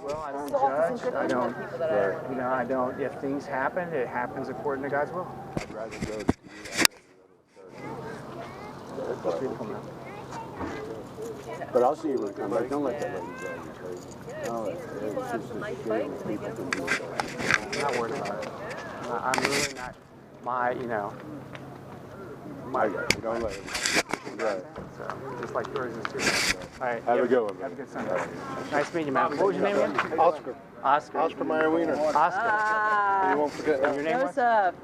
Well, I don't judge. I don't, you know, I don't, if things happen, it happens according to God's will. I'd rather go to That's beautiful, man. But I'll see you when I come back. Don't let that lady drive you crazy. No, it's just a shame that people can do that. I'm not worried about it. I'm really not, you know, I got you. Don't let it. Right. So, just like yours is too. All right. Have a good one, man. Have a good Sunday. Nice meeting you, man. What was your name again? Oscar. Oscar. Oscar Meyer Wiener. Oscar. You won't forget. Your name was? What's up?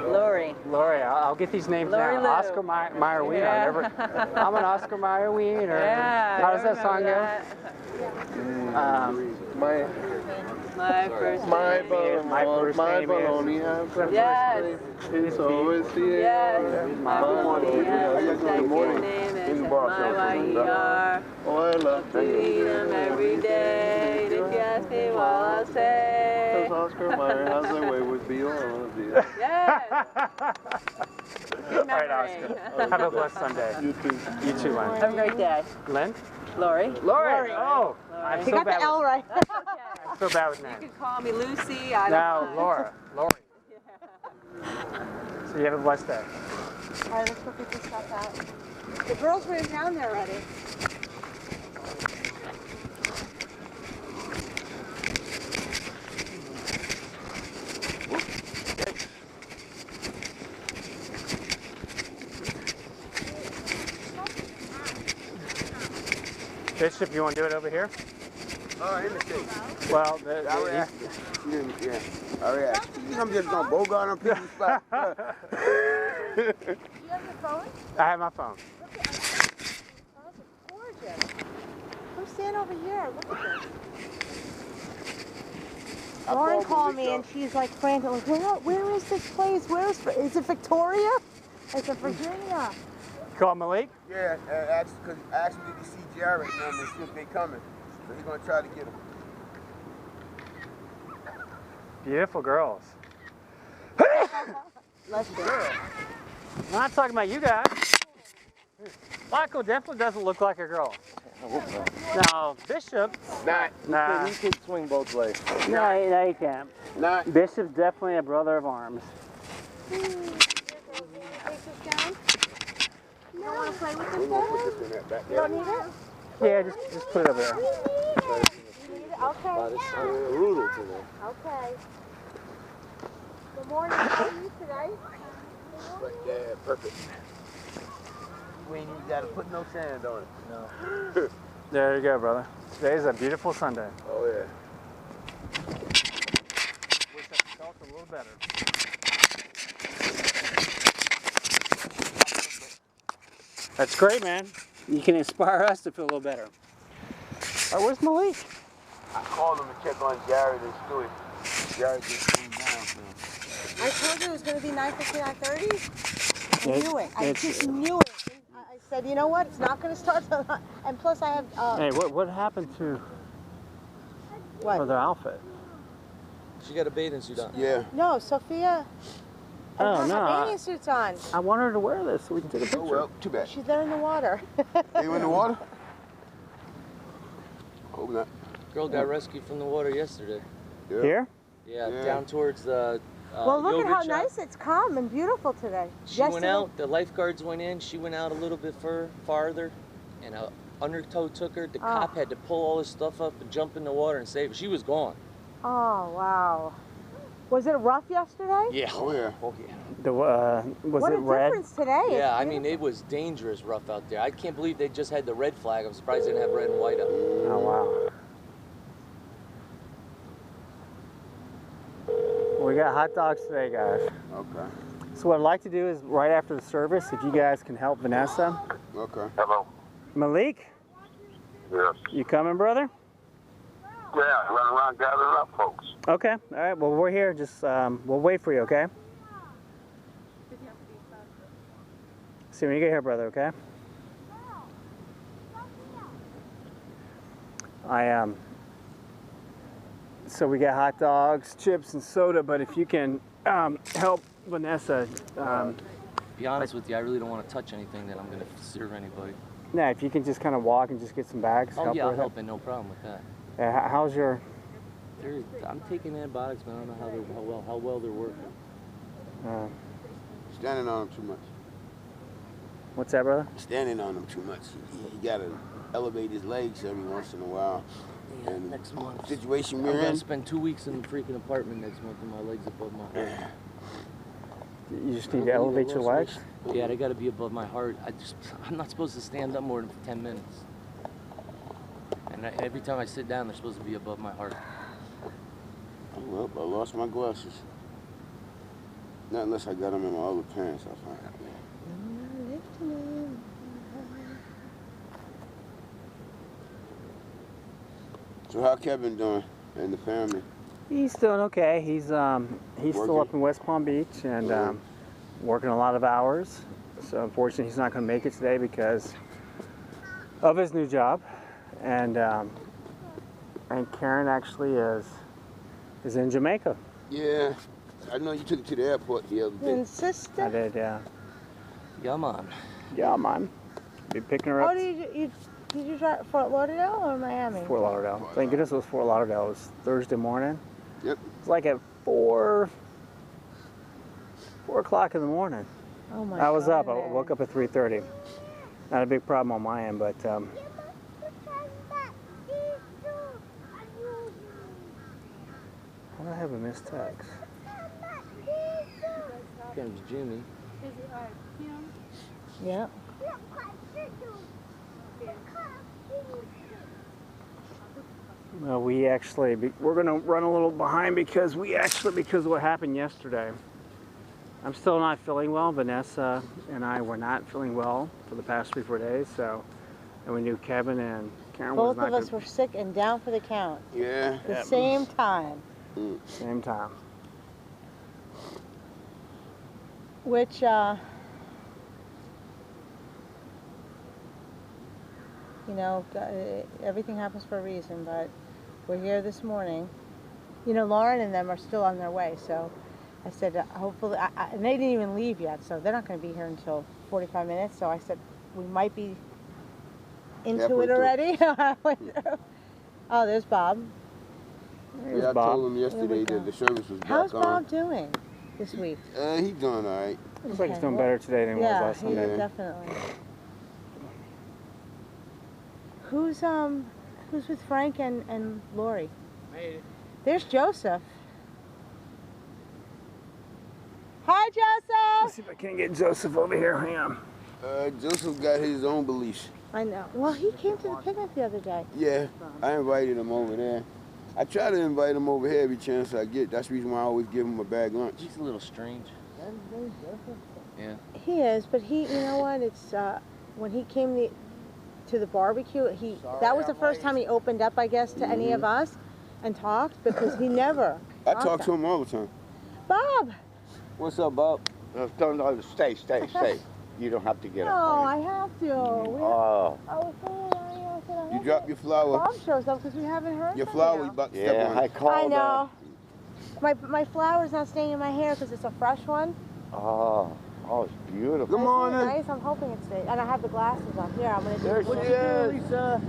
Lori. Lori. I'll get these names Lori down. Lou. Oscar Meyer Wiener. Yeah. I'm an Oscar Meyer Wiener. Yeah, How does that song go? My first My name. baloney. Yes. So is the Yes. My Yes. Second name is M-I-Y-E-R. Oh, I love Eat them every day. If you ask me what I'll say. Oscar Meyer has a way with Beyond. Yes. All right, Oscar. Have a blessed Sunday. You too. You too, Len. Have a great day. Len? Lori. Lori. Oh, I'm You so got bad. the L right. That's okay. I'm so bad with You names. can call me Lucy. I don't Now, mind. Laura. Lori. So you have a blessed day. All right, let's go get this stuff out. The girls were in town there already. Bishop, you want to do it over here? Oh, in the States. Well, I already asked you. Yeah. I already asked you. I'm just going to bogart on people's spot. Do you have your phone? I have my phone. Look at this. Oh, this is gorgeous. Come stand over here. Look at this. Lauren called me and she's like frantic. Like, where is this place? Is it Victoria? Is it Virginia? Call Malik? Yeah, ask me to see Jared now and see if they coming. So he's going to try to get them. Beautiful girls. Let's do it. I'm not talking about you guys. Michael definitely doesn't look like a girl. No, Bishop. Nah. He can swing both ways. No, you can't. Not. Bishop's definitely a brother of arms. Take this down. You don't want to play with this guy? You don't need it? Yeah, just put it over there. You need it? Okay. Brutal today. Okay. Good morning. How are you today? But yeah, perfect. We ain't got to put no sand on it. No. There you go, brother. Today's a beautiful Sunday. Oh, yeah. Wish I felt a little better. That's great, man. You can inspire us to feel a little better. All right, where's Malik? I called him to check on Jared and Stewie. Jared just came down. So. I told you it was going to be 9:50, 9:30. I knew it. I it's- just knew it. I said, you know what? It's not going to start till and plus I have. Hey, what happened to What? their outfit? She got a bathing suit on. Yeah. No, Sophia. Oh, has no, her bathing suits on. I want her to wear this so we can take a picture. Oh, well, too bad. She's there in the water. You in the water? Hope not. Girl got rescued from the water yesterday. Yeah. Here? Yeah, Yeah. down towards the Well, look at yogurt how shop. nice it's calm and beautiful today. She went out, the lifeguards went in, she went out a little bit farther, and a undertow took her. The cop had to pull all this stuff up and jump in the water and save her. She was gone. Oh, wow. Was it rough yesterday? Yeah. Oh, yeah. Oh, yeah. Was What it a red? difference today. It's Yeah, I mean, beautiful. it was dangerous rough out there. I can't believe they just had the red flag. I'm surprised they didn't have red and white up. Oh, wow. We got hot dogs today, guys. Okay. So what I'd like to do is right after the service, if you guys can help Vanessa. Okay. Hello. Malik, Yes. you coming, brother? Yeah, running around gathering up folks. Okay. All right. Well, we're here. Just we'll wait for you. Okay. See when you get here, brother. Okay. So we got hot dogs, chips, and soda. But if you can help Vanessa, Be honest with you, I really don't want to touch anything that I'm going to serve anybody. if you can just kind of walk and just get some bags. Oh, yeah, her I'll with it. help it, no problem with that. How's your? I'm taking antibiotics, but I don't know how well they're working. Standing on him too much. What's that, brother? Standing on him too much. He got to elevate his legs every once in a while. Yeah, And next month. Situation I'm we're gonna in. spend 2 weeks in the freaking apartment next month with my legs above my heart. You just need to elevate your legs. Yeah, they got to be above my heart. I'm not supposed to stand up more than 10 minutes. And every time I sit down, they're supposed to be above my heart. Well, I lost my glasses. Not unless I got them in my other pants, I find out. So how Kevin doing and the family? He's doing okay. He's still up in West Palm Beach and working a lot of hours. So unfortunately, he's not going to make it today because of his new job. And Karen actually is in Jamaica. Yeah, I know you took it to the airport the other day. And sister. I did, yeah. Yeah, man. Yeah, man. Be picking her up. Oh, did you drive Fort Lauderdale or Miami? Fort Lauderdale. Thank goodness it was Fort Lauderdale. It was Thursday morning. Yep. It's like at 4 o'clock in the morning. Oh my I was up. I God. woke up at 3:30. Not a big problem on my end, but how did I have a missed text? Here comes Jimmy. Yeah. Well, we're going to run a little behind because of what happened yesterday. I'm still not feeling well. Vanessa and I were not feeling well for the past 3-4 days. So, and we knew Kevin and Karen was Both not of us were sick and down for the count. Yeah. The same time. same time. Which, you know, everything happens for a reason, but we're here this morning. You know, Lauren and them are still on their way, so I said, hopefully, and they didn't even leave yet, so they're not going to be here until 45 minutes, so I said, we might be into Halfway it through. already. Oh, there's Bob. There's Yeah, I Bob. told him yesterday go. that the service was How's back on. Bob doing this week? He's doing all right. Looks like he's Okay, doing well, better today than he was Yeah, last he Sunday. definitely. Who's with Frank and Lori? There's Joseph. Hi, Let's Joseph. see if I can get Joseph over here. Hang on. Joseph got his own beliefs. I know. Well, he came to the picnic the other day. Yeah, I invited him over there. I try to invite him over here every chance I get. That's the reason why I always give him a bag lunch. He's a little strange. Yeah. He is, but you know what? It's when he came to the barbecue. That was the first time he opened up, I guess, to any of us and talked because he never. I talk to him all the time. Bob. What's up, Bob? Don't stay. You don't have to get No, up. I have to. Oh, You drop your flower. Bob shows up because we haven't heard Your from flower, you. you about to step yeah, on I it. called. I know. My flower's not staying in my hair because it's a fresh one. Oh, it's beautiful. Good Isn't it morning. nice? I'm hoping it stays. And I have the glasses on. Here, I'm going to do There it. she is. Lisa.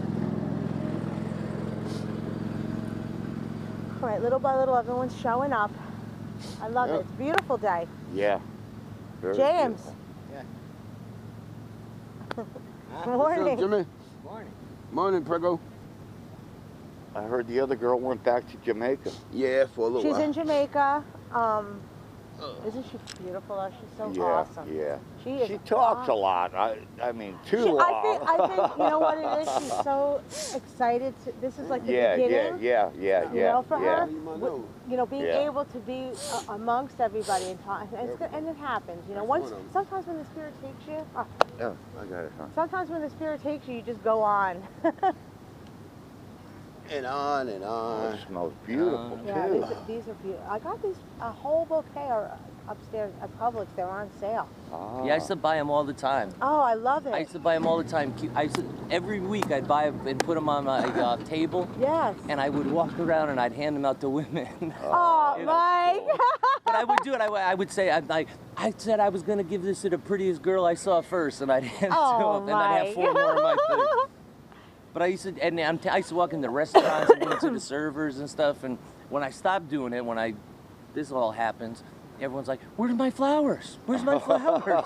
All right, little by little, everyone's showing up. I love it. Yep. It's a beautiful day. Yeah. Very James. beautiful. What's Morning. up, Jimmy? Morning. Morning, Prego. I heard the other girl went back to Jamaica. Yeah, for a little She's while. in Jamaica. Isn't she beautiful? Though? She's so Yeah, awesome. yeah. She is. She talks a lot. I mean, too long. I think you know what it is. She's so excited. This is like the beginning. yeah. You know, for her, You might know. you know, being Yeah. able to be amongst everybody and talk, and it happens. You know, once sometimes when the spirit takes you, Yeah, I got it, huh? sometimes when the spirit takes you, you just go on. And on and on. It smells beautiful, Yeah, too. these are beautiful. I got a whole bouquet upstairs at Publix. They're on sale. Ah. Yeah, I used to buy them all the time. Oh, I love it. I used to buy them all the time. Every week I'd buy 'em and put them on my table, Yes. and I would walk around and I'd hand them out to women. Oh, You know, Mike. But I would do it. I would say, I said I was going to give this to the prettiest girl I saw first, and I'd hand it to Oh, them, and I'd have 4 more in my thing. But I used to, and I used to walk in the restaurants and go to the servers and stuff. And when I stopped doing it, this all happens, everyone's like, "Where's my flowers? Where's my flowers?"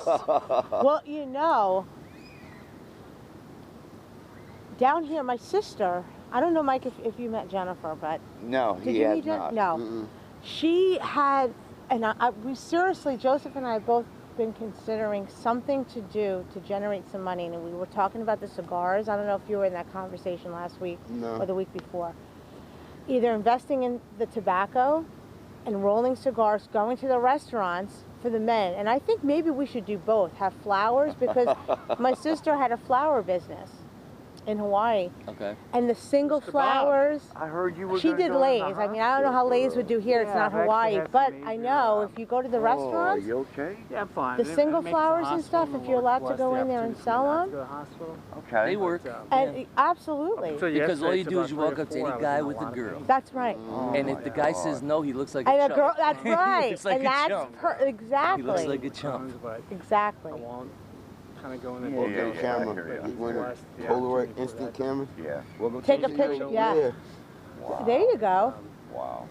Well, you know, down here, my sister, I don't know, Mike, if you met Jennifer, but No, did he you has meet Jen? not. No. Mm-mm. She had, and we seriously, Joseph and I have both been considering something to do to generate some money. And we were talking about the cigars. I don't know if you were in that conversation last week No. or the week before. Either investing in the tobacco and rolling cigars, going to the restaurants for the men. And I think maybe we should do both, have flowers, because my sister had a flower business in Hawaii. Okay. And the single Mr. Bob. flowers, I heard you were she gonna did go to the Lay's. I mean, I don't know how Lay's would do here. It's Yeah, not I've actually Hawaii. had But some I major, know if you go to the restaurants, Oh, you okay? Yeah, I'm fine. the It single makes flowers and hospital stuff, if you're allowed to bless go the in there and opportunity sell not to them. go to the hospital. Okay. They work. And absolutely. Up until Because yesterday, all you it's do about is you 3 walk to up to 4, any I was guy in a with a lot of girl. That's right. And if the guy says no, he looks like a And a chump. girl, that's He right. looks like And a that's chump. exactly. He looks like a chump. pains, but Exactly. I won't kind of go in Yeah, there. yeah, Okay, yeah, camera. I hear ya. You want Bless the a Polaroid opportunity for instant that. camera? Yeah. We'll go Take a take picture, video. yeah. Wow. There you go. Wow.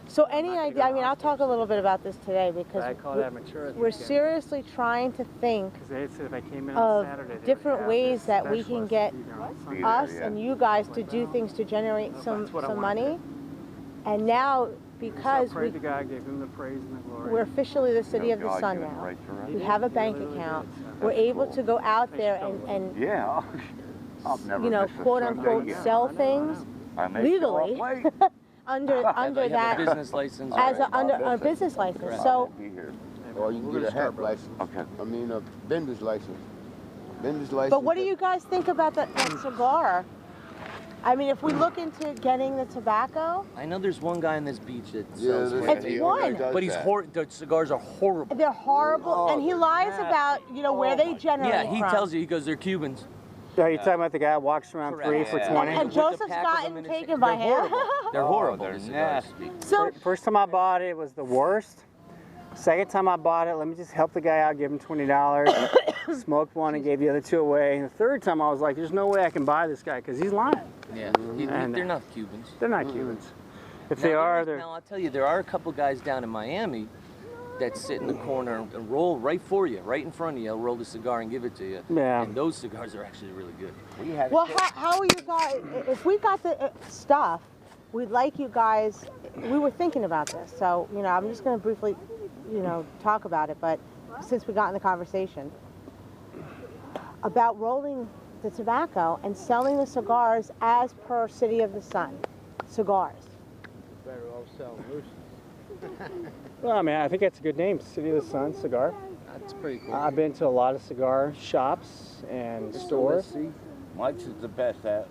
So any not gonna idea, go I to mean, I'll talk a little bit about this today because I call that maturity. we're seriously trying to think Because they said if I came in of on Saturday, they would different have ways this that we can specialist get be there on Sunday. Yeah, us yeah. and you guys to do things to generate some That's what I wanna money. And now, So because I prayed to God, gave him the praise and the glory. we're officially the city of the God, sun you was now, right, you're right. we have a bank Really account, did, so. we're That's able cool. to go out there and Yeah. I'll never you know, miss a quote Sunday unquote, again. sell I know. things I may legally. show up late. under Have a that business license. as or- under a business license. Correct. So Be here. Or you can get a hat license. Okay. I mean, a vendor's license. Vendor's license. but what do you guys think about that cigar? I mean, if we look into getting the tobacco, I know there's one guy on this beach that Yeah, sells there's one. It's he one. already does But he's that. the cigars are horrible. they're horrible, and he lies about, you know, where they generate Yeah, he from. tells you, he goes, they're Cubans. Are you talking about the guy that walks around Correct. 3 for Yeah. 20? And With the Joseph's pack of gotten them in his- taken by they're him. horrible. They're horrible. they're the cigars. nasty. So First time I bought it, it was the worst. Second time I bought it, let me just help the guy out, give him $20. Smoked one and gave the other 2 away. And the third time I was like, there's no way I can buy this guy because he's lying. Yeah, And- they're not Cubans. They're not Cubans. If Now, they there are, is- they're... Now, I'll tell you, there are a couple guys down in Miami that sit in the corner and roll right for you, right in front of you. They'll roll the cigar and give it to you. Yeah. And those cigars are actually really good. We had well, how are you guys? If we got the stuff, we'd like you guys. We were thinking about this, so you know, I'm just going to briefly, you know, talk about it. But since we got in the conversation about rolling the tobacco and selling the cigars as per City of the Sun cigars. Well, I mean, I think that's a good name, City of the Sun Cigar. That's pretty cool. I've been to a lot of cigar shops and stores. Mike's is the best at.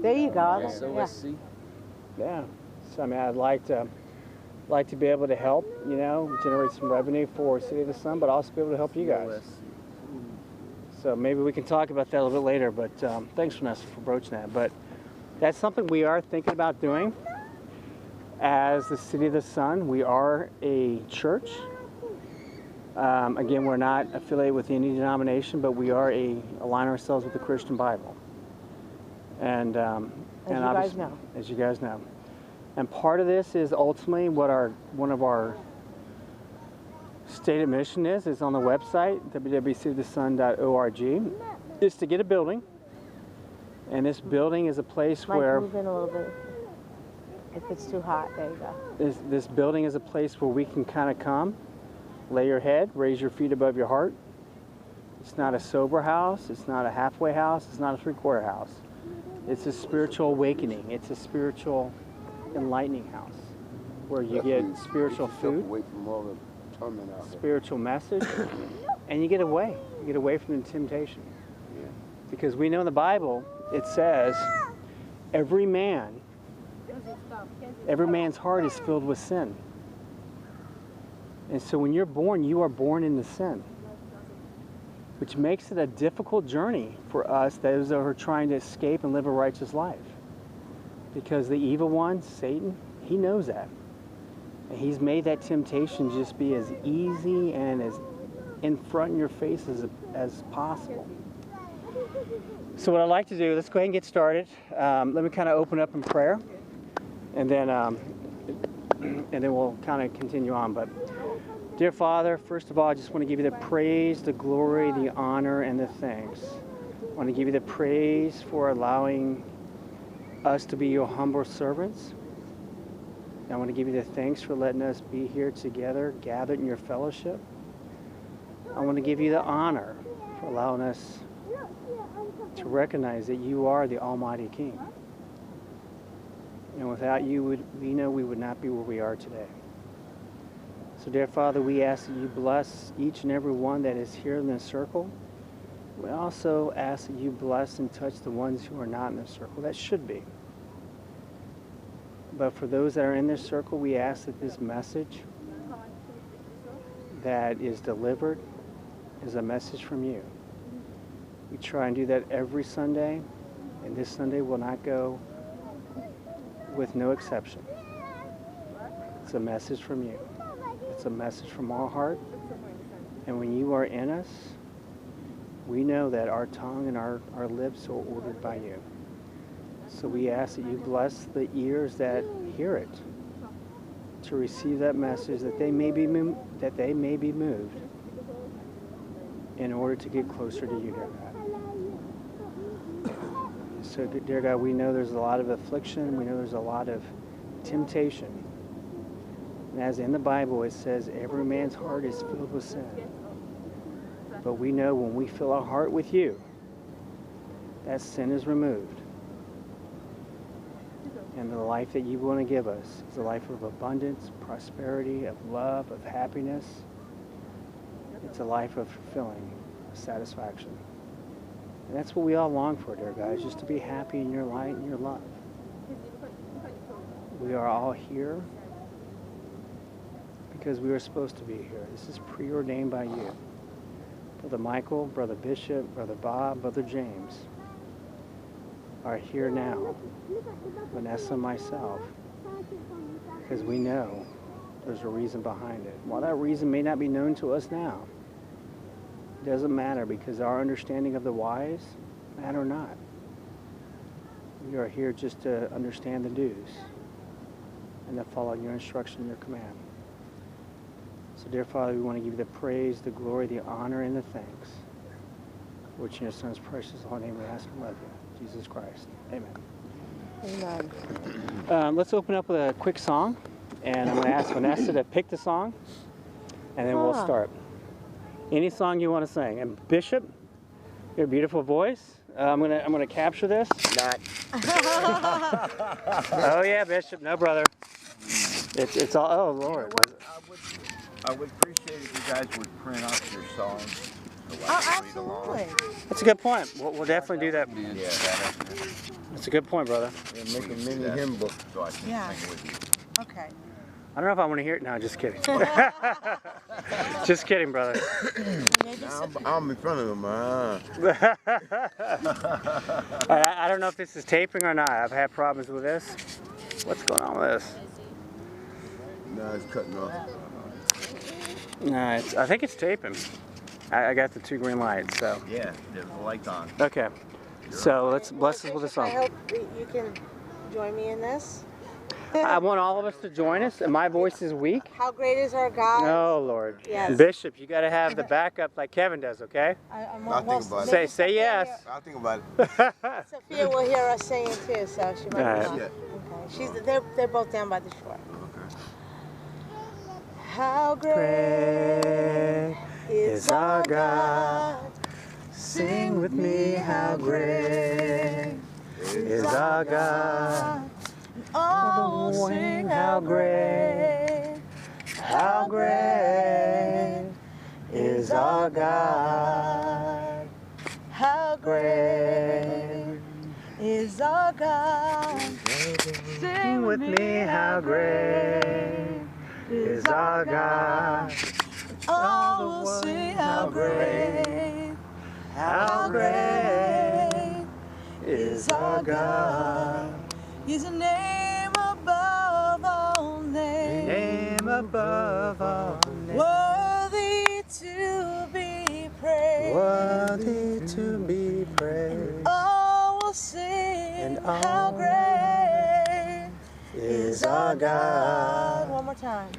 There you go. Yes, Yeah. OSC. Yeah. So I mean, I'd like to be able to help, you know, generate some revenue for City of the Sun, but also be able to help you guys. So maybe we can talk about that a little bit later. But thanks, Vanessa, for broaching that. But that's something we are thinking about doing. As the City of the Sun, we are a church. Again, we're not affiliated with any denomination, but we are align ourselves with the Christian Bible. And As you guys obviously- know. as you guys know. And part of this is ultimately what one of our stated mission is on the website, www.cityofthesun.org, is to get a building. And this building is a place Mike, where move in a little bit. If it's too hot, there you go. this building is a place where we can kind of come, lay your head, raise your feet above your heart. It's not a sober house. It's not a halfway house. It's not a three-quarter house. It's a spiritual awakening. It's a spiritual enlightening house where you get spiritual food, Away from all the torment out there. spiritual message, and you get away. You get away from the temptation. Yeah. Because we know in the Bible, it says, every man's heart is filled with sin. And so when you're born, you are born into sin, which makes it a difficult journey for us, those that are trying to escape and live a righteous life. Because the evil one, Satan, he knows that. And he's made that temptation just be as easy and as in front of your face as possible. So what I'd like to do, let's go ahead and get started. Let me kind of open up in prayer, and then we'll kind of continue on. But dear Father, first of all, I just want to give you the praise, the glory, the honor, and the thanks. I want to give you the praise for allowing us to be your humble servants. I want to give you the thanks for letting us be here together, gathered in your fellowship. I want to give you the honor for allowing us to recognize that you are the Almighty King. And without you, we know we would not be where we are today. So dear Father, we ask that you bless each and every one that is here in this circle. We also ask that you bless and touch the ones who are not in this circle. That should be. But for those that are in this circle, we ask that this message that is delivered is a message from you. We try and do that every Sunday, and this Sunday will not go with no exception. It's a message from you. It's a message from our heart. And when you are in us, we know that our tongue and our lips are ordered by you. So we ask that you bless the ears that hear it to receive that message, that they may be moved in order to get closer to you, dear God. So, dear God, we know there's a lot of affliction. We know there's a lot of temptation. And as in the Bible, it says every man's heart is filled with sin. But we know when we fill our heart with you, that sin is removed. And the life that you want to give us is a life of abundance, prosperity, of love, of happiness. It's a life of fulfilling, satisfaction. And that's what we all long for, dear guys, just to be happy in your light and your love. We are all here because we were supposed to be here. This is preordained by you. Brother Michael, Brother Bishop, Brother Bob, Brother James are here now. Vanessa and myself, because we know there's a reason behind it. While that reason may not be known to us now, it doesn't matter, because our understanding of the whys matter not. We are here just to understand the do's and to follow your instruction, your command. So dear Father, we want to give you the praise, the glory, the honor, and the thanks. Which in your Son's precious holy name we ask and love you. Jesus Christ. Amen. Amen. Let's open up with a quick song, and I'm going to ask Vanessa to pick the song, and then we'll start. Any song you want to sing. And Bishop, your beautiful voice. I'm gonna capture this. Not. Oh yeah, Bishop. No, brother. It's all. Oh Lord. I would appreciate if you guys would print out your songs. Absolutely. That's a good point. We'll definitely do that. Yeah, That's a good point, brother. and make a mini hymn book so I can Yeah. sing with you. Okay. I don't know if I want to hear it. No, just kidding. Just kidding, brother. I'm in front of him. I don't know if this is taping or not. I've had problems with this. What's going on with this? No, it's cutting off. No, I think it's taping. I got the 2 green lights, so. Yeah, there's the lights on. Okay. So let's bless us with a I song. hope that you can join me in this. I want all of us to join us, and my voice is weak. How great is our God? Oh, Lord. Yes. Bishop, you got to have the backup like Kevin does, okay? I'll think about it. Say yes. I'll think about it. Sophia will hear us singing too, so she might Alright. be on. Yeah. Okay. They're both down by the shore. Okay. How great is our God? Sing with me, how great is our God. Oh, sing how great is our God. How great is our God. Sing with me, how great is our God. Oh, we'll sing how great is our God. He's a name above all names. Name above all names. Worthy to be praised. Worthy to be praised. How great is our God. One more time.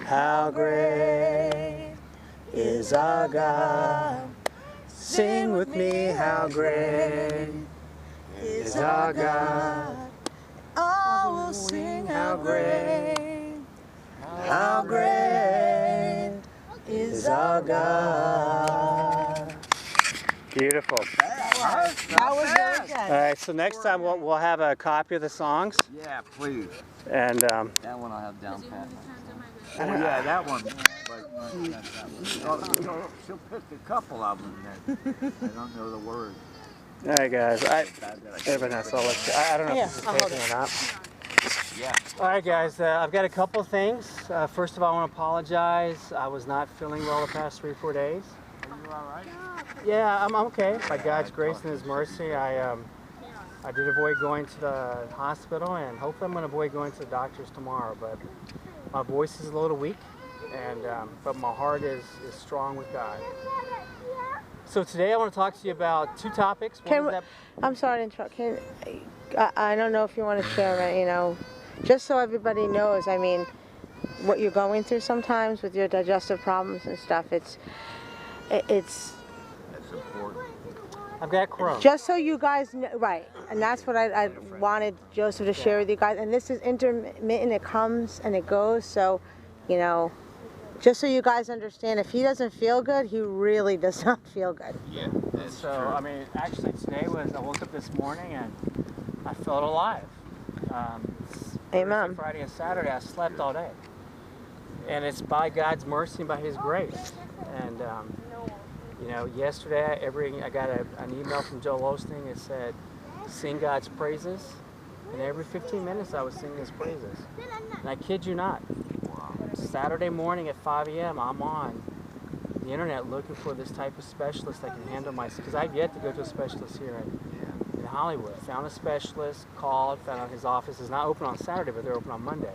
How great is our God. Sing with me, how great is our God. All will sing How great, how great is our God. Beautiful. That was really good. All right, so next time we'll have a copy of the songs, Yeah, please. and That one I'll have down pat. Oh yeah, that one. But she'll pick a couple of them that I don't know the words. all right, guys. Vanessa, I'll let you. I don't know Yeah, if this is I'll hold taping or not. Yeah. All right, guys. I've got a couple things. First of all, I want to apologize. I was not feeling well the past 3 or 4 days. Are you all right? Yeah, I'm okay. By God's grace and His mercy, I did avoid going to the hospital, and hopefully I'm going to avoid going to the doctors tomorrow. But my voice is a little weak, and but my heart is strong with God. So today I want to talk to you about 2 topics. One Can is we- that I'm sorry to interrupt. I don't know if you want to share, you know, just so everybody knows, I mean, what you're going through sometimes with your digestive problems and stuff. It's That's important. I've got Crohn's. just so you guys know, right, and that's what I wanted Joseph to share with you guys. And this is intermittent, it comes and it goes, so, you know, just so you guys understand, if he doesn't feel good, he really does not feel good. Yeah, that's So, I mean, actually today I woke up this morning and I felt alive. Amen. Thursday, Friday, and Saturday, I slept all day. And it's by God's mercy and by His grace. And, you know, yesterday I got an email from Joel Osteen that said, sing God's praises. And every 15 minutes I was singing His praises. And I kid you not. Saturday morning at 5 a.m. I'm on the internet looking for this type of specialist that can handle my, because I've yet to go to a specialist here in Hollywood. Found a specialist, called, found out his office is not open on Saturday, but they're open on Monday.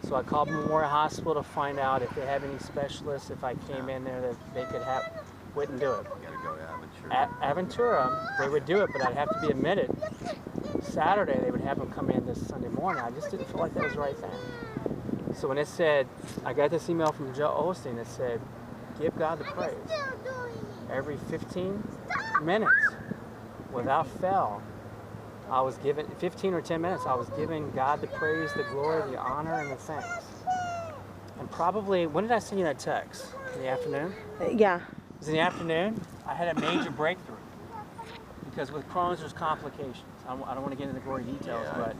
So I called Memorial Hospital to find out if they have any specialists, if I came in there that they could have, wouldn't do it. gotta go to Aventura. At Aventura, they would do it, but I'd have to be admitted. Saturday, they would have them come in this Sunday morning. I just didn't feel like that was the right thing. So when it said, I got this email from Joe Osteen that said, give God the praise. Every 15 minutes, without fail, I was given 15 or 10 minutes, I was giving God the praise, the glory, the honor, and the thanks. And probably, when did I send you that text? In the afternoon? Yeah. It was in the afternoon. I had a major breakthrough. Because with Crohn's, there's complications. I don't want to get into the gory details, but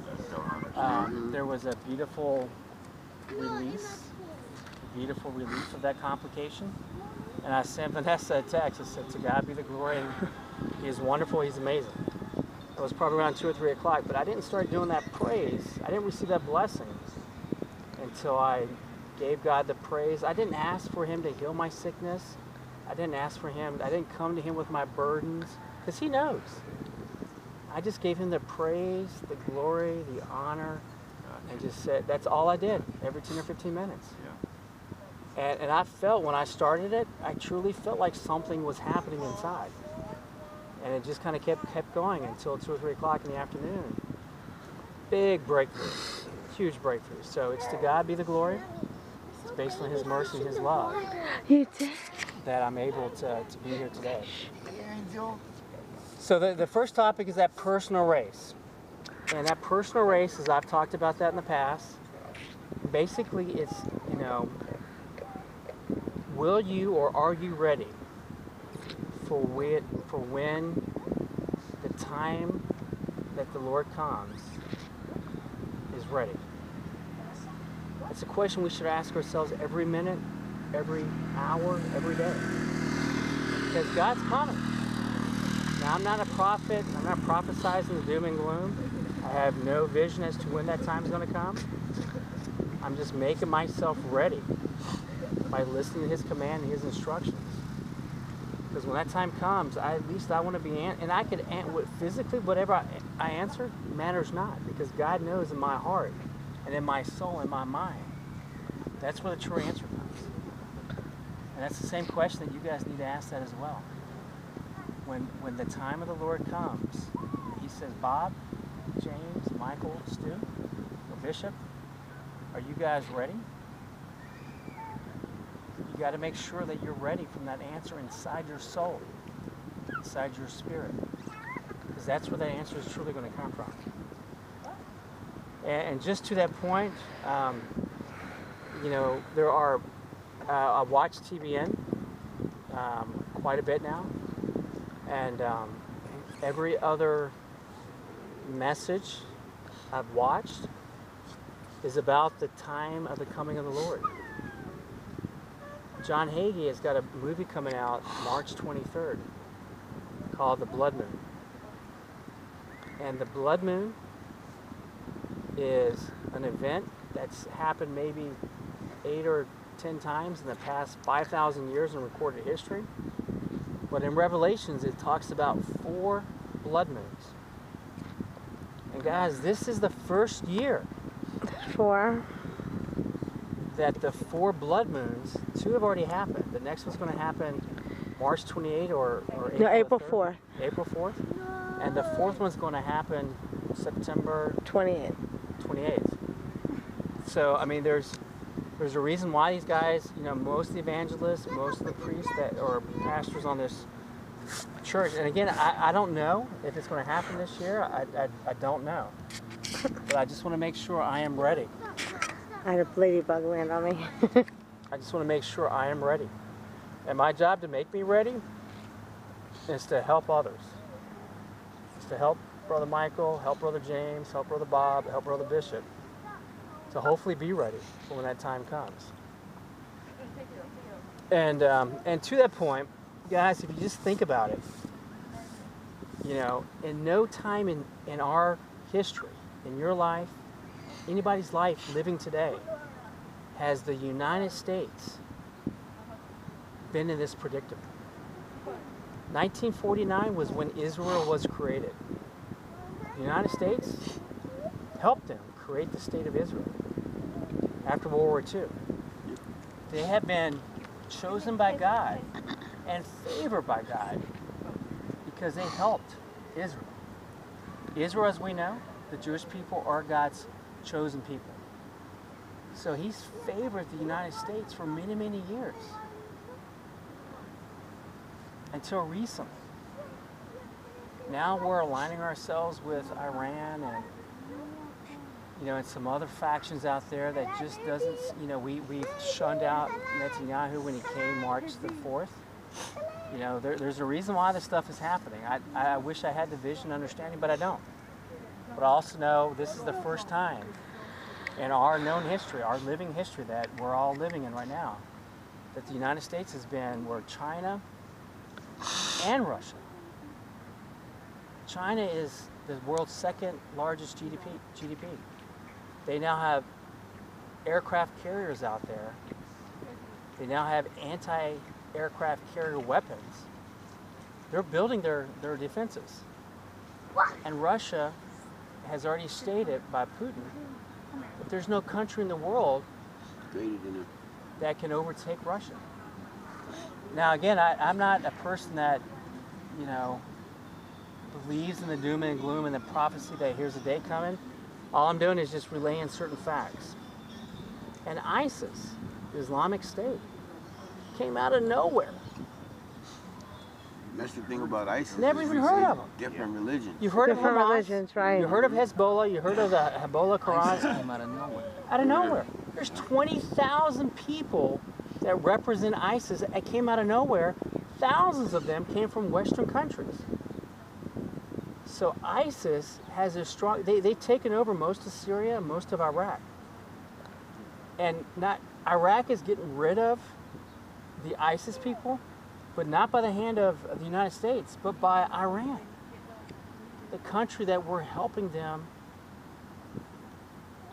there was a beautiful release of that complication. And I sent Vanessa a text. I said, to God be the glory. And He is wonderful. He's amazing. It was probably around 2 or 3 o'clock, but I didn't start doing that praise. I didn't receive that blessing until I gave God the praise. I didn't ask for Him to heal my sickness. I didn't ask for Him. I didn't come to Him with my burdens, because He knows. I just gave Him the praise, the glory, the honor, and just said, that's all I did every 10 or 15 minutes. And I felt, when I started it, I truly felt like something was happening inside. And it just kind of kept going until 2 or 3 o'clock in the afternoon. Big breakthrough, huge breakthrough. So it's to God be the glory. It's based on His mercy and His love You did. that I'm able to be here today. So the first topic is that personal race. And that personal race, as I've talked about that in the past, basically it's, you know, will you or are you ready for when the time that the Lord comes is ready? It's a question we should ask ourselves every minute, every hour, every day. Because God's coming. Now, I'm not a prophet. I'm not prophesizing the doom and gloom. I have no vision as to when that time is going to come. I'm just making myself ready by listening to His command and His instructions. Because when that time comes, at least I want to be, and I could, physically, whatever I answer matters not, because God knows in my heart and in my soul and my mind. That's where the true answer comes. And that's the same question that you guys need to ask that as well. When the time of the Lord comes, He says, Bob, James, Michael, Stu, or Bishop, are you guys ready? You got to make sure that you're ready from that answer inside your soul, inside your spirit, because that's where that answer is truly going to come from. And just to that point, you know, there are, I watch TBN quite a bit now, and every other message I've watched is about the time of the coming of the Lord. John Hagee has got a movie coming out March 23rd called The Blood Moon. And the Blood Moon is an event that's happened maybe 8 or 10 times in the past 5,000 years in recorded history. But in Revelations, it talks about 4 blood moons. And guys, this is the first year 4. that the 4 blood moons, 2 have already happened. The next one's going to happen March 28th or April, No, April 3rd. 4th. April 4th. And the 4th one's going to happen September 28th. 28th. So, I mean, there's a reason why these guys, you know, most of the evangelists, most of the priests that or pastors on this church, and again, I don't know if it's going to happen this year. I don't know. But I just want to make sure I am ready. I had a ladybug land on me. I just want to make sure I am ready. And my job to make me ready is to help others. It's to help Brother Michael, help Brother James, help Brother Bob, help Brother Bishop, to hopefully be ready for when that time comes. And to that point, guys, if you just think about it, you know, in no time in our history, in your life, anybody's life living today, has the United States been in this predicament. 1949 was when Israel was created. The United States helped them create the state of Israel after World War II. They have been chosen by God and favored by God because they helped Israel. Israel, as we know, the Jewish people are God's chosen people. So he's favored the United States for many, many years. Until recently. Now we're aligning ourselves with Iran and, you know, and some other factions out there that just doesn't, you know, we've shunned out Netanyahu when he came March the 4th. You know, there's a reason why this stuff is happening. I wish I had the vision and understanding, but I don't. But I also know this is the first time in our known history, our living history that we're all living in right now, that the United States has been where China and Russia. China is the world's second largest GDP. They now have aircraft carriers out there. They now have anti-aircraft carrier weapons. They're building their defenses. And Russia has already stated by Putin that there's no country in the world that can overtake Russia. Now again, I'm not a person that, you know, believes in the doom and gloom and the prophecy that here's a day coming. All I'm doing is just relaying certain facts. And ISIS, the Islamic State, came out of nowhere. That's the thing about ISIS. Never even heard of them. Different religions. You've heard Different of Hamas, religions, right. you heard of Hezbollah, you heard of the Hezbollah Quran. Came out of nowhere. Out of nowhere. There's 20,000 people that represent ISIS that came out of nowhere. Thousands of them came from Western countries. So ISIS has a strong, they've taken over most of Syria and most of Iraq. And Iraq is getting rid of the ISIS people, but not by the hand of the United States, but by Iran, the country that we're helping them,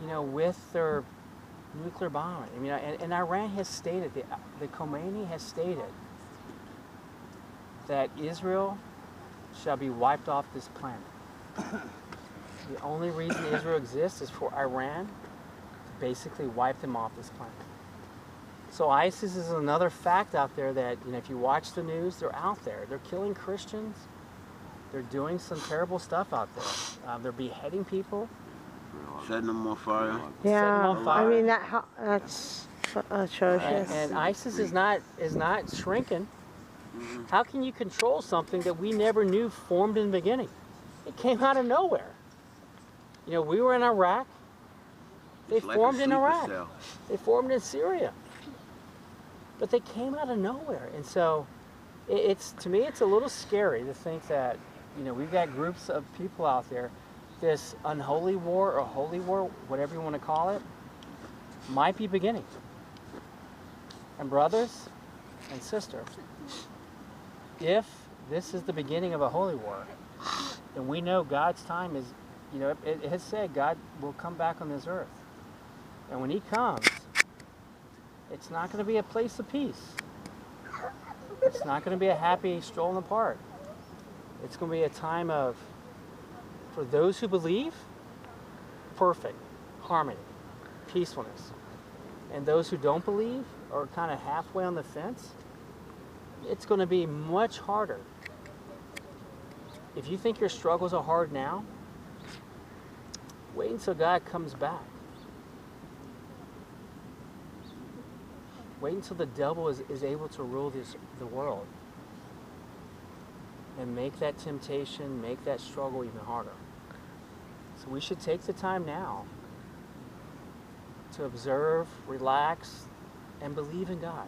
you know, with their nuclear bombing. I mean, and Iran has stated, the Khomeini has stated that Israel shall be wiped off this planet. The only reason Israel exists is for Iran to basically wipe them off this planet. So ISIS is another fact out there that, you know, if you watch the news, they're out there. They're killing Christians. They're doing some terrible stuff out there. They're beheading people. Setting them on fire. Yeah, on I fire. mean that's atrocious. And ISIS is not shrinking. How can you control something that we never knew formed in the beginning? It came out of nowhere. You know, we were in Iraq. They It's like a formed in sleeper Iraq. cell. They formed in Syria. But they came out of nowhere. And so it's to me it's a little scary to think that, you know, we've got groups of people out there, this unholy war or holy war, whatever you want to call it, might be beginning. And brothers and sisters, if this is the beginning of a holy war, then we know God's time is, you know, it has said God will come back on this earth. And when he comes, it's not going to be a place of peace. It's not going to be a happy stroll in the park. It's going to be a time of, for those who believe, perfect harmony, peacefulness. And those who don't believe, or kind of halfway on the fence, it's going to be much harder. If you think your struggles are hard now, wait until God comes back. Wait until the devil is able to rule the world and make that temptation, make that struggle even harder. So we should take the time now to observe, relax, and believe in God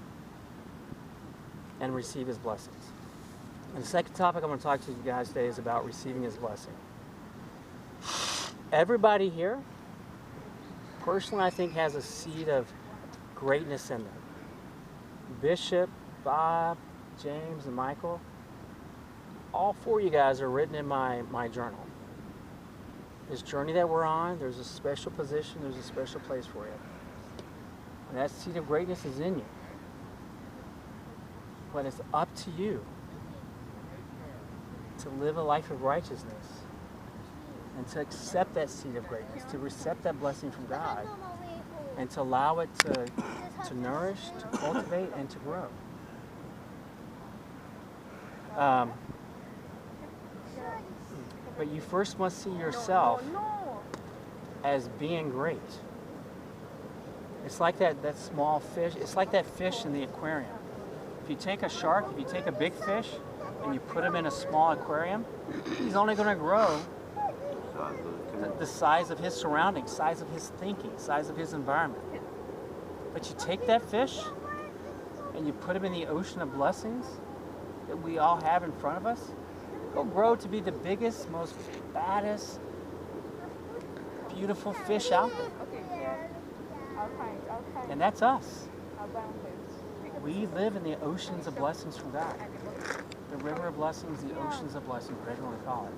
and receive his blessings. And the second topic I'm going to talk to you guys today is about receiving his blessing. Everybody here, personally, I think has a seed of greatness in them. Bishop, Bob, James, and Michael, all four of you guys are written in my journal. This journey that we're on, there's a special position, there's a special place for you. And that seed of greatness is in you. But it's up to you to live a life of righteousness and to accept that seed of greatness, to accept that blessing from God, and to allow it to nourish, to cultivate, and to grow. But you first must see yourself as being great. It's like that small fish. It's like that fish in the aquarium. If you take a shark, if you take a big fish, and you put him in a small aquarium, he's only going to grow the size of his surroundings, size of his thinking, size of his environment. But you take that fish and you put him in the ocean of blessings that we all have in front of us, he'll grow to be the biggest, most baddest, beautiful fish out there. And that's us. We live in the oceans of blessings from God. The river of blessings, the oceans of blessings, whatever you want to call it.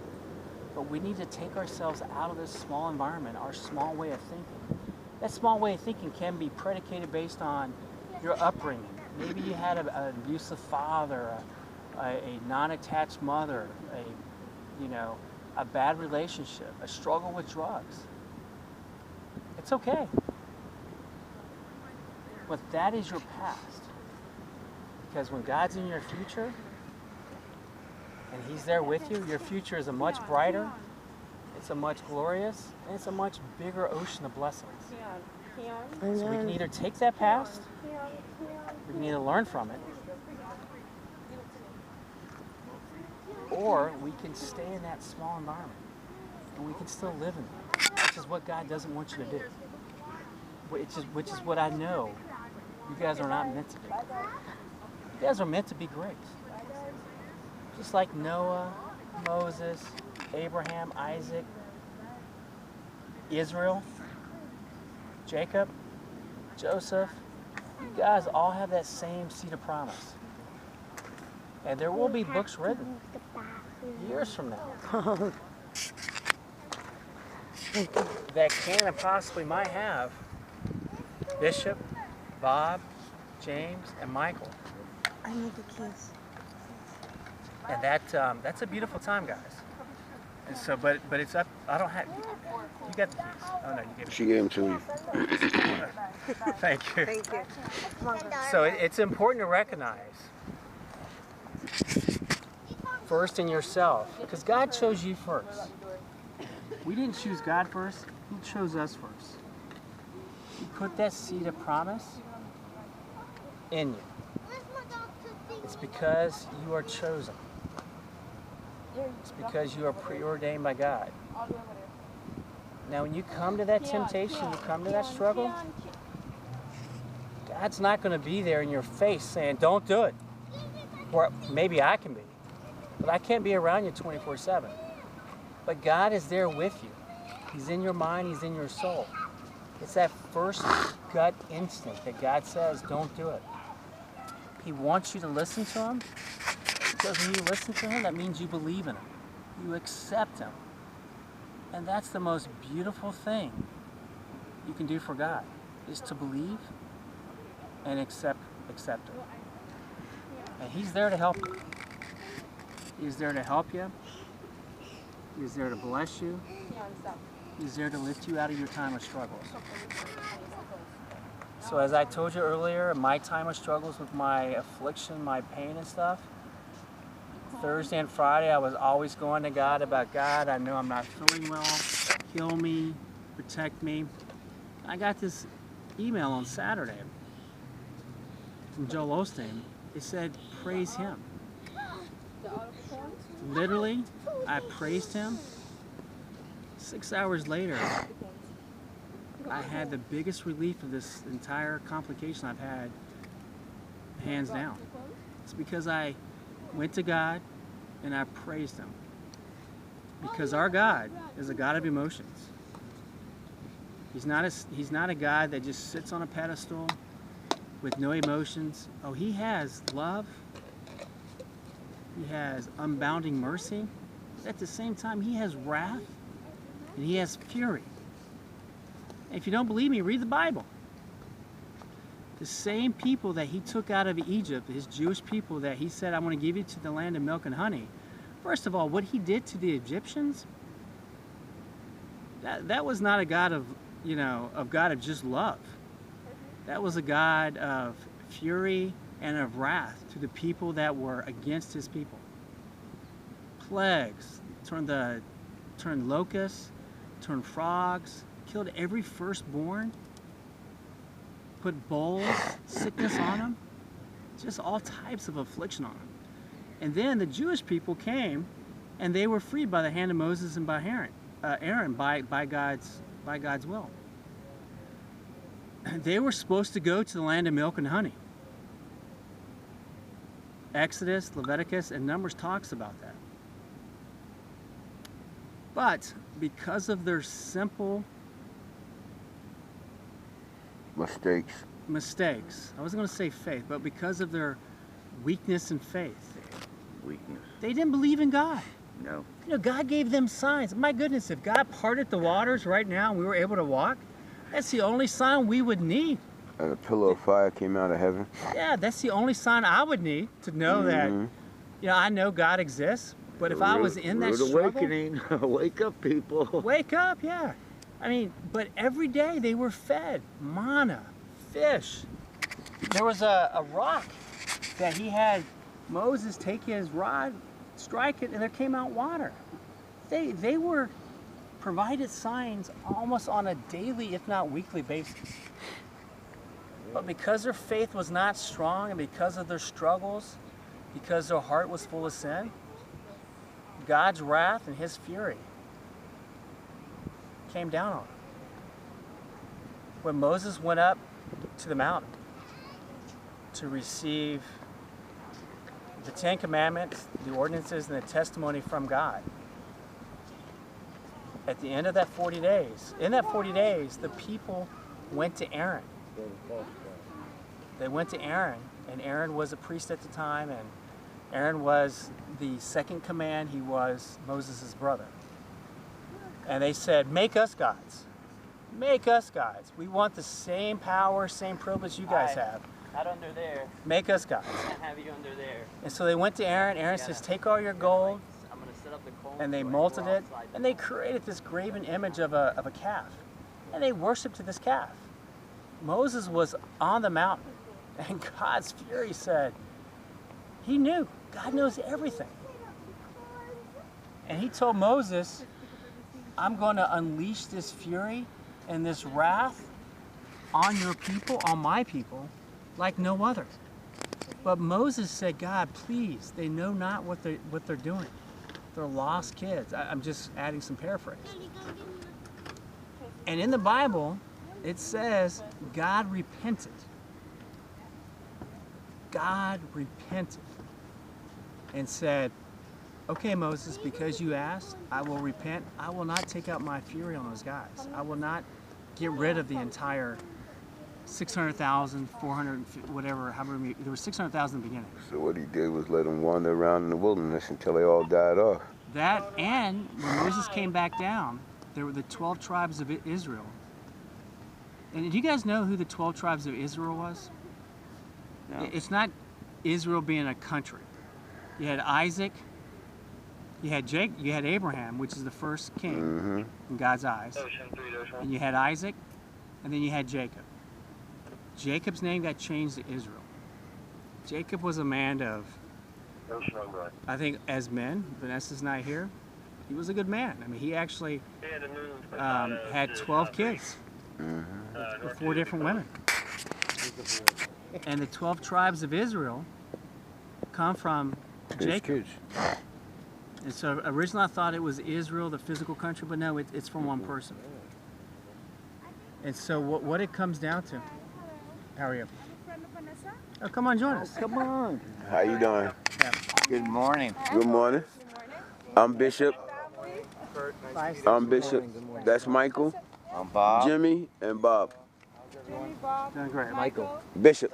But we need to take ourselves out of this small environment, our small way of thinking. That small way of thinking can be predicated based on your upbringing. Maybe you had an abusive father, a non-attached mother, a bad relationship, a struggle with drugs. It's okay. But that is your past. Because when God's in your future, and he's there with you, your future is a much brighter, it's a much glorious, and it's a much bigger ocean of blessings. So we can either take that past, we can either learn from it, or we can stay in that small environment, and we can still live in it, which is what God doesn't want you to do. Which is what I know you guys are not meant to do. You guys are meant to be great. Just like Noah, Moses, Abraham, Isaac, Israel, Jacob, Joseph, you guys all have that same seed of promise. And there will be books written years from now that can and possibly might have Bishop, Bob, James, and Michael. I need the keys. And that's a beautiful time, guys. And so, but it's up. I don't have. You got the keys. Oh no, you gave it. She gave them to you. Thank you. Thank you. So it's important to recognize first in yourself, because God chose you first. We didn't choose God first. He chose us first. He put that seed of promise in you. It's because you are chosen. It's because you are preordained by God. Now, when you come to that temptation, you come to that struggle, God's not going to be there in your face saying, don't do it. Or maybe I can be, but I can't be around you 24/7. But God is there with you. He's in your mind, He's in your soul. It's that first gut instinct that God says, don't do it. He wants you to listen to Him, because when you listen to Him, that means you believe in Him. You accept Him. And that's the most beautiful thing you can do for God, is to believe and accept Him. And He's there to help you. He's there to help you. He's there to bless you. He's there to lift you out of your time of struggles. So as I told you earlier, my time of struggles with my affliction, my pain and stuff, Thursday and Friday I was always going to God about, God, I know I'm not feeling well. Heal me, protect me. I got this email on Saturday from Joel Osteen. It said, praise Him. Literally, I praised Him. 6 hours later, I had the biggest relief of this entire complication I've had, hands down. It's because I went to God and I praised Him. Because our God is a God of emotions. He's not a God that just sits on a pedestal with no emotions. Oh, He has love. He has unbounding mercy. At the same time, He has wrath and He has fury. And if you don't believe me, read the Bible. The same people that He took out of Egypt, His Jewish people that He said, I want to give you to the land of milk and honey. First of all, what He did to the Egyptians, that was not a God of, God of just love. That was a God of fury and of wrath to the people that were against His people. Plagues, turned locusts, turned frogs, killed every firstborn, put boils, sickness on them, just all types of affliction on them. And then the Jewish people came, and they were freed by the hand of Moses and by Aaron, by God's will. They were supposed to go to the land of milk and honey. Exodus, Leviticus, and Numbers talks about that. But because of their simple mistakes, I wasn't going to say faith, but because of their weakness in faith, they didn't believe in God. No. God gave them signs. My goodness, if God parted the waters right now and we were able to walk, that's the only sign we would need. And a pillar of fire came out of heaven. Yeah, that's the only sign I would need to know that, I know God exists. But if I was in that struggle, awakening. Wake up, people. Wake up, yeah. I mean, but every day they were fed manna, fish. There was a rock that he had Moses take his rod, strike it, and there came out water. They were provided signs almost on a daily, if not weekly basis. But because their faith was not strong and because of their struggles, because their heart was full of sin, God's wrath and His fury came down on them. When Moses went up to the mountain to receive the Ten Commandments, the ordinances, and the testimony from God, at the end of that 40 days, the people went to Aaron. They went to Aaron, and Aaron was a priest at the time, and Aaron was the second command. He was Moses' brother. And they said, make us gods. Make us gods. We want the same power, same privilege you guys have. Not under there. Make us gods. Can't have you under there. And so they went to Aaron. Aaron says, take all your gold. I'm gonna set up the coals. And they molted it. And they created this graven image of a calf. And they worshiped this calf. Moses was on the mountain. And God's fury said, He knew. God knows everything. And He told Moses, I'm going to unleash this fury and this wrath on your people, on my people, like no other. But Moses said, God, please, they know not what they're doing. They're lost kids. I'm just adding some paraphrase. And in the Bible, it says God repented. God repented and said, okay, Moses, because you asked, I will repent. I will not take out my fury on those guys. I will not get rid of the entire 600,000, 400, whatever, however many, there was 600,000 in the beginning. So what he did was let them wander around in the wilderness until they all died off. That, and when Moses came back down, there were the 12 tribes of Israel. And do you guys know who the 12 tribes of Israel was? No. It's not Israel being a country. You had Isaac, you had Jacob, you had Abraham, which is the first king in God's eyes. And you had Isaac, and then you had Jacob. Jacob's name got changed to Israel. Jacob was a man of, I think as men, Vanessa's not here, he was a good man. I mean, he actually had 12 kids with 4 different women. And the 12 tribes of Israel come from Jacob. And so originally I thought it was Israel, the physical country, but no, it's from one person. And so what it comes down to, how are you? Oh, come on, join us. Come on. How you doing? Good morning. Good morning. I'm Bishop. I'm Bishop. That's Michael, I'm Bob. Jimmy, and Bob. Doing great. Michael. Bishop.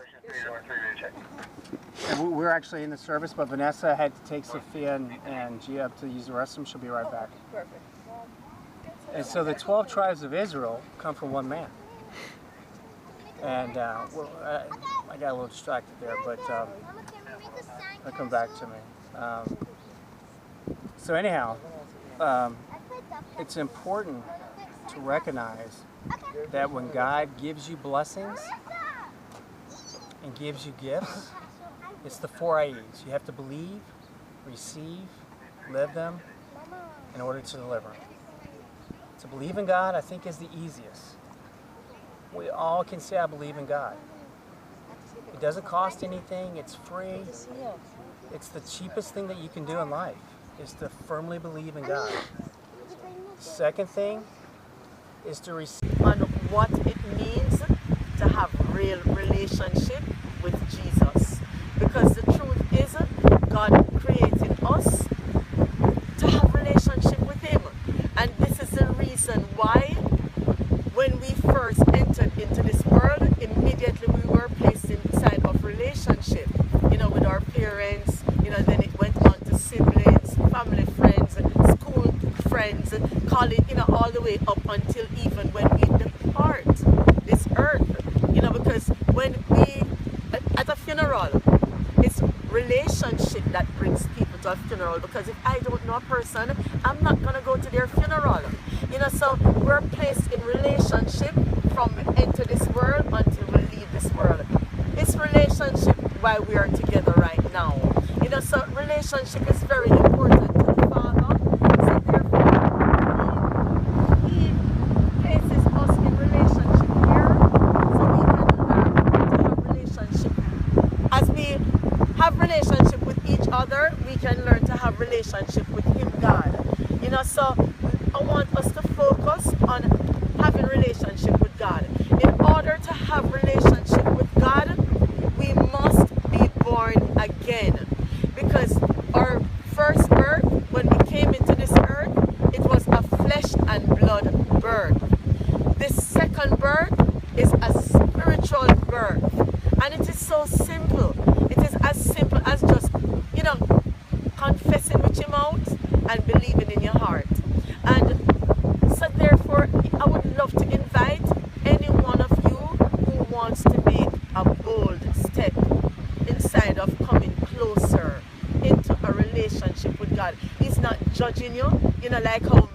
And we're actually in the service, but Vanessa had to take Sophia and Gia up to use the restroom. She'll be right back. Perfect. And so the 12 tribes of Israel come from one man. And I got a little distracted there, but it'll come back to me. So anyhow, it's important to recognize that when God gives you blessings and gives you gifts, it's the 4 I's. You have to believe, receive, live them in order to deliver. To believe in God, I think, is the easiest. We all can say, I believe in God. It doesn't cost anything. It's free. It's the cheapest thing that you can do in life, is to firmly believe in God. Second thing is to receive. On what it means to have real relationship with Jesus. Because the truth is, God created us to have relationship with Him. And this is the reason why when we first entered into this world, immediately we were placed inside of relationship, with our parents, then it went on to siblings, family friends, school friends, college, all the way up until even when we depart this earth, because when we, at a funeral, it's relationship that brings people to a funeral, because if I don't know a person, I'm not going to go to their funeral. So we're placed in relationship from we enter this world until we leave this world. It's relationship why we are together right now. So relationship is very important to the Father. So therefore, He places us in relationship here, so we can learn to have relationship. As we have relationship with each other, we can learn to have relationship with Him, God. So I want us to focus on having relationship with God. In order to have relationship with God, we must be born again. Because our first birth, when we came into this earth, it was a flesh and blood birth. The second birth is a spiritual birth. And it is so simple. It is as simple as just, confessing with your mouth and believing in your heart. And so therefore, I would love to invite any one of you who wants to make a bold step inside of coming closer into a relationship with God. He's not judging you, like how